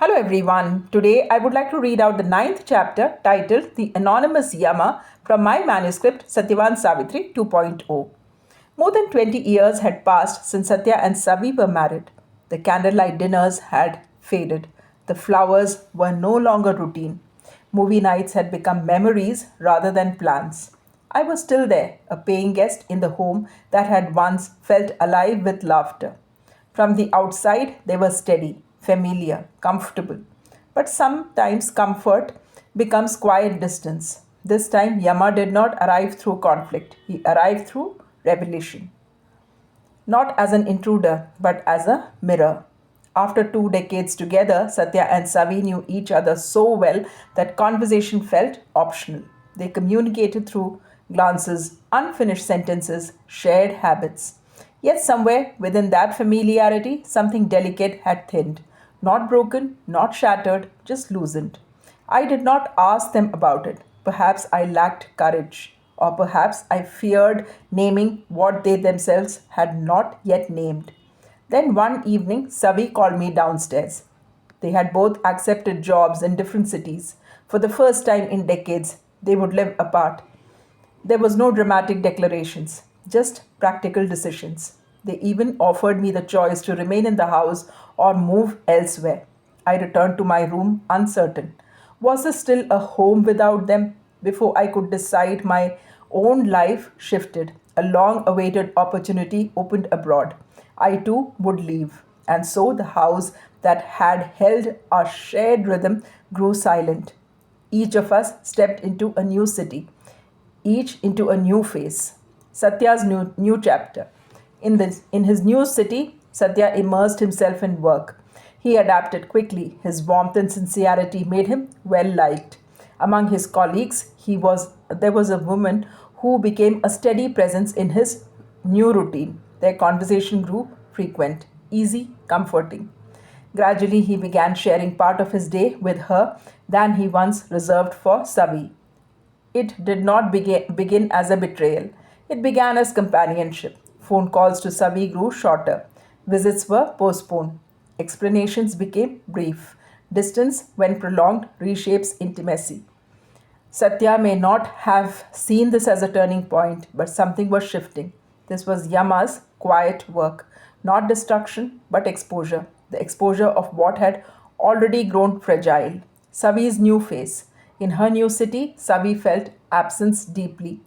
Hello everyone. Today I would like to read out the ninth chapter titled The Anonymous Yama from my manuscript Satyavan Savitri 2.0. More than 20 years had passed since Satya and Savi were married. The candlelight dinners had faded. The flowers were no longer routine. Movie nights had become memories rather than plans. I was still there, a paying guest in the home that had once felt alive with laughter. From the outside, they were steady, familiar, comfortable. But sometimes comfort becomes quiet distance. This time, Yama did not arrive through conflict, he arrived through revelation. Not as an intruder, but as a mirror. After 2 decades together, Satya and Savi knew each other so well that conversation felt optional. They communicated through glances, unfinished sentences, shared habits. Yet, somewhere within that familiarity, something delicate had thinned. Not broken, not shattered, just loosened. I did not ask them about it. Perhaps I lacked courage, or perhaps I feared naming what they themselves had not yet named. Then one evening, Savi called me downstairs. They had both accepted jobs in different cities. For the first time in decades, they would live apart. There was no dramatic declarations, just practical decisions. They even offered me the choice to remain in the house or move elsewhere. I returned to my room uncertain. Was this still a home without them? Before I could decide, my own life shifted. A long awaited opportunity opened abroad. I too would leave. And so the house that had held our shared rhythm grew silent. Each of us stepped into a new city, each into a new phase. Satya's new chapter. In his new city, Satya immersed himself in work. He adapted quickly. His warmth and sincerity made him well liked. Among his colleagues, there was a woman who became a steady presence in his new routine. Their conversation grew frequent, easy, comforting. Gradually, he began sharing part of his day with her than he once reserved for Savi. It did not begin as a betrayal. It began as companionship. Phone calls to Savi grew shorter. Visits were postponed. Explanations became brief. Distance, when prolonged, reshapes intimacy. Satya may not have seen this as a turning point, but something was shifting. This was Yama's quiet work, not destruction, but exposure. The exposure of what had already grown fragile. Savi's new face. In her new city, Savi felt absence deeply.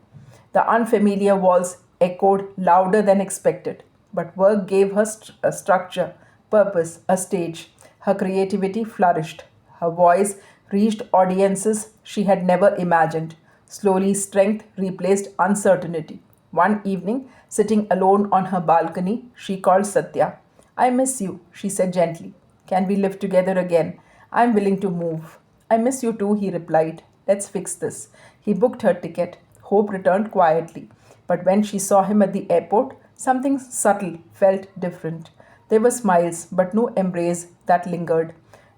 The unfamiliar walls echoed louder than expected, but work gave her a structure, purpose, a stage. Her creativity flourished. Her voice reached audiences she had never imagined. Slowly, strength replaced uncertainty. One evening, sitting alone on her balcony, she called Satya. I miss you, she said gently. Can we live together again? I'm willing to move. I miss you too, he replied. Let's fix this. He booked her ticket. Hope returned quietly. But when she saw him at the airport, something subtle felt different. There were smiles, but no embrace that lingered.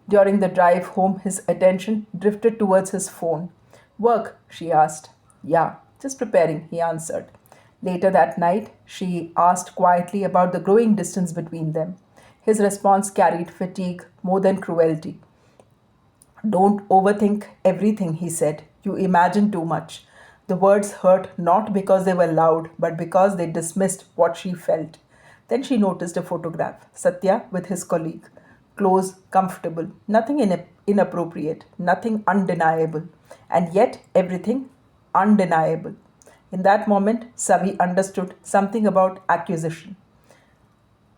During the drive home, his attention drifted towards his phone. Work, she asked. Yeah, just preparing, he answered. Later that night, she asked quietly about the growing distance between them. His response carried fatigue more than cruelty. Don't overthink everything, he said. You imagine too much. The words hurt not because they were loud, but because they dismissed what she felt. Then she noticed a photograph Satya with his colleague. Close, comfortable, nothing inappropriate, nothing undeniable, and yet everything undeniable. In that moment, Savi understood something about acquisition.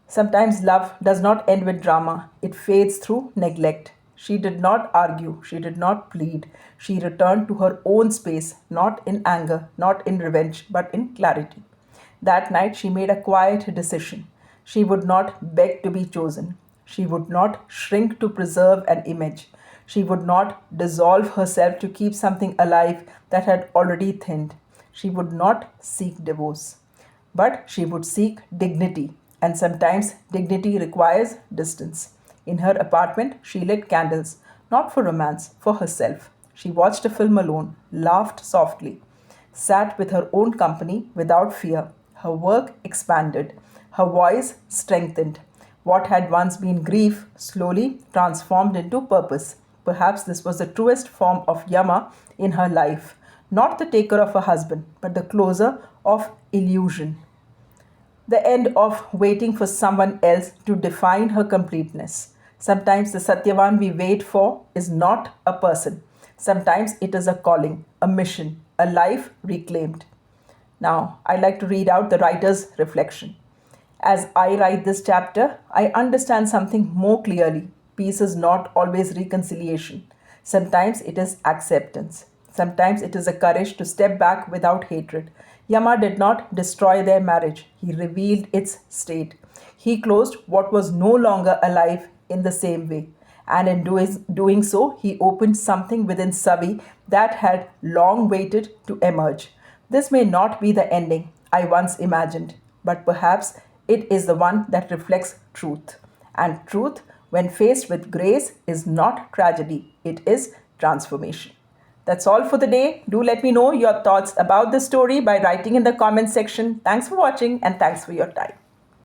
Sometimes love does not end with drama, it fades through neglect. She did not argue, she did not plead. She returned to her own space, not in anger, not in revenge, but in clarity. That night, she made a quiet decision. She would not beg to be chosen. She would not shrink to preserve an image. She would not dissolve herself to keep something alive that had already thinned. She would not seek divorce. But she would seek dignity, and sometimes dignity requires distance. In her apartment, she lit candles, not for romance, for herself. She watched a film alone, laughed softly, sat with her own company without fear. Her work expanded, her voice strengthened. What had once been grief slowly transformed into purpose. Perhaps this was the truest form of Yama in her life, not the taker of a husband, but the closer of illusion, the end of waiting for someone else to define her completeness. Sometimes the Satyavan we wait for is not a person. Sometimes it is a calling, a mission, a life reclaimed. Now, I'd like to read out the writer's reflection. As I write this chapter, I understand something more clearly. Peace is not always reconciliation. Sometimes it is acceptance. Sometimes it is a courage to step back without hatred. Yama did not destroy their marriage, he revealed its state. He closed what was no longer alive in the same way. And in doing so, he opened something within Savi that had long waited to emerge. This may not be the ending I once imagined, but perhaps it is the one that reflects truth. And truth, when faced with grace, is not tragedy, it is transformation. That's all for the day. Do let me know your thoughts about the story by writing in the comment section. Thanks for watching and thanks for your time.